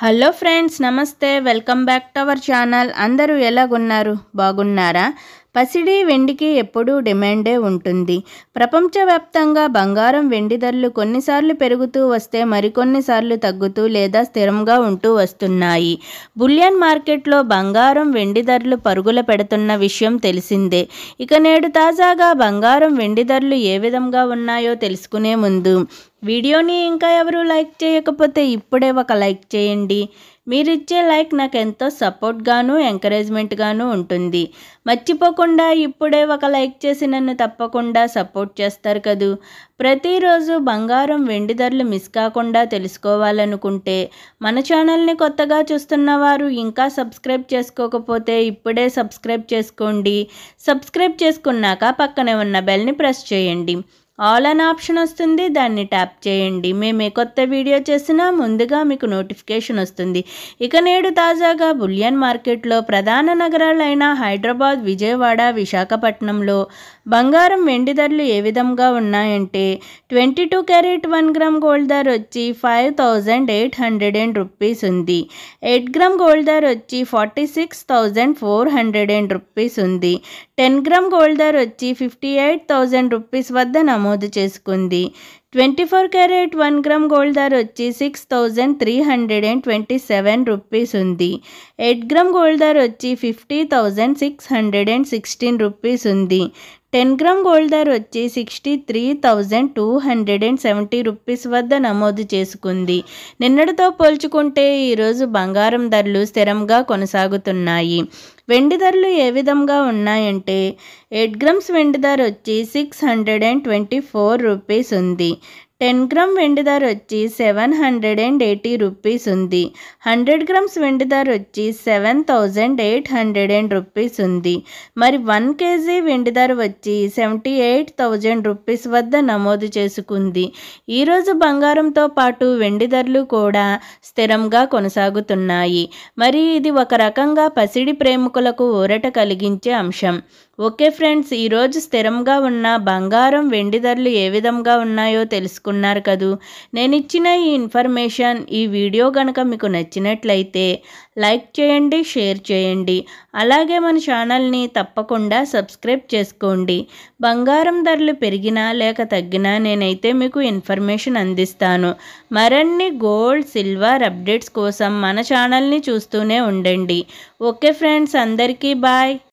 Hello friends, నమస్తే. Welcome back to our channel. అందరూ ఎలాగున్నారు? బాగున్నారా? పసిడి వెండికి ఎప్పుడూ డిమాండే ఉంటుంది. ప్రపంచవ్యాప్తంగా బంగారం వెండి ధరలు కొన్నిసార్లు పెరుగుతూ వస్తే మరికొన్నిసార్లు తగ్గుతూ లేదా స్థిరంగా ఉంటూ వస్తున్నాయి. బులియన్ మార్కెట్లో బంగారం వెండి ధరలు పరుగుల పెడుతున్న విషయం తెలిసిందే. ఇక నేడు తాజాగా బంగారం వెండి ధరలు ఏ విధంగా ఉన్నాయో తెలుసుకునే ముందు వీడియోని ఇంకా ఎవరు లైక్ చేయకపోతే ఇప్పుడే ఒక లైక్ చేయండి. మీరిచ్చే లైక్ నాకు ఎంతో సపోర్ట్గాను ఎంకరేజ్మెంట్గాను ఉంటుంది. మర్చిపోకుండా ఇప్పుడే ఒక లైక్ చేసి నన్ను తప్పకుండా సపోర్ట్ చేస్తారు కదూ. ప్రతిరోజు బంగారం వెండి ధరలు మిస్ కాకుండా తెలుసుకోవాలనుకుంటే మన ఛానల్ని కొత్తగా చూస్తున్న వారు ఇంకా సబ్స్క్రైబ్ చేసుకోకపోతే ఇప్పుడే సబ్స్క్రైబ్ చేసుకోండి. సబ్స్క్రైబ్ చేసుకున్నాక పక్కనే ఉన్న బెల్ని ప్రెస్ చేయండి. ఆల్ అన్ ఆప్షన్ వస్తుంది, దాన్ని ట్యాప్ చేయండి. మేము ఏ కొత్త వీడియో చేసినా ముందుగా మీకు నోటిఫికేషన్ వస్తుంది. ఇక నేడు తాజాగా బులియన్ మార్కెట్లో ప్రధాన నగరాలైన హైదరాబాద్, విజయవాడ, విశాఖపట్నంలో బంగారం వెండి ధరలు ఏ విధంగా ఉన్నాయంటే 22 క్యారెట్ 1 గ్రామ్ గోల్డ్ ధర వచ్చి 5800 రూపీస్ ఉంది. 8 గ్రామ్ గోల్డ్ ధర వచ్చి 46,400 రూపీస్ ఉంది. 10 గ్రామ్ గోల్డ్ ధర వచ్చి 58,000 రూపీస్ వద్ద నమోదు చేసుకుంది. 24 క్యారెట్ 1 గ్రామ్ గోల్డ్ ధర వచ్చి 6,327 రూపీస్ ఉంది. 8 గ్రామ్ గోల్డ్ ధర వచ్చి 50,616 రూపీస్ ఉంది. 10 గ్రామ్ గోల్డ్ ధర వచ్చి 63,270 రూపీస్ వద్ద నమోదు చేసుకుంది. నిన్నటితో పోల్చుకుంటే ఈరోజు బంగారం ధరలు స్థిరంగా కొనసాగుతున్నాయి. వెండి ధరలు ఏ విధంగా ఉన్నాయంటే 8 గ్రామ్స్ వెండి ధర వచ్చి 624 రూపీస్ ఉంది. 10 గ్రామ్ వెండి ధర వచ్చి 780 రూపీస్ ఉంది. 100 గ్రామ్స్ వెండి ధర వచ్చి 7,800 రూపీస్ ఉంది. మరి 1 కేజీ వెండి ధర వచ్చి 78,000 రూపీస్ వద్ద నమోదు చేసుకుంది. ఈరోజు బంగారంతో పాటు వెండి ధరలు కూడా స్థిరంగా కొనసాగుతున్నాయి. మరి ఇది ఒక రకంగా పసిడి ప్రేమికులకు ఊరట కలిగించే అంశం. ఓకే ఫ్రెండ్స్, ఈరోజు స్థిరంగా ఉన్న బంగారం వెండి ధరలు ఏ విధంగా ఉన్నాయో తెలుసుకున్నారు కదూ. నేను ఇచ్చిన ఈ ఇన్ఫర్మేషన్, ఈ వీడియో కనుక మీకు నచ్చినట్లయితే లైక్ చేయండి, షేర్ చేయండి. అలాగే మన ఛానల్ని తప్పకుండా సబ్స్క్రైబ్ చేసుకోండి. బంగారం ధరలు పెరిగినా లేక తగ్గినా నేనైతే మీకు ఇన్ఫర్మేషన్ అందిస్తాను. మరిన్ని గోల్డ్, సిల్వర్ అప్డేట్స్ కోసం మన ఛానల్ని చూస్తూనే ఉండండి. ఓకే ఫ్రెండ్స్, అందరికీ బాయ్.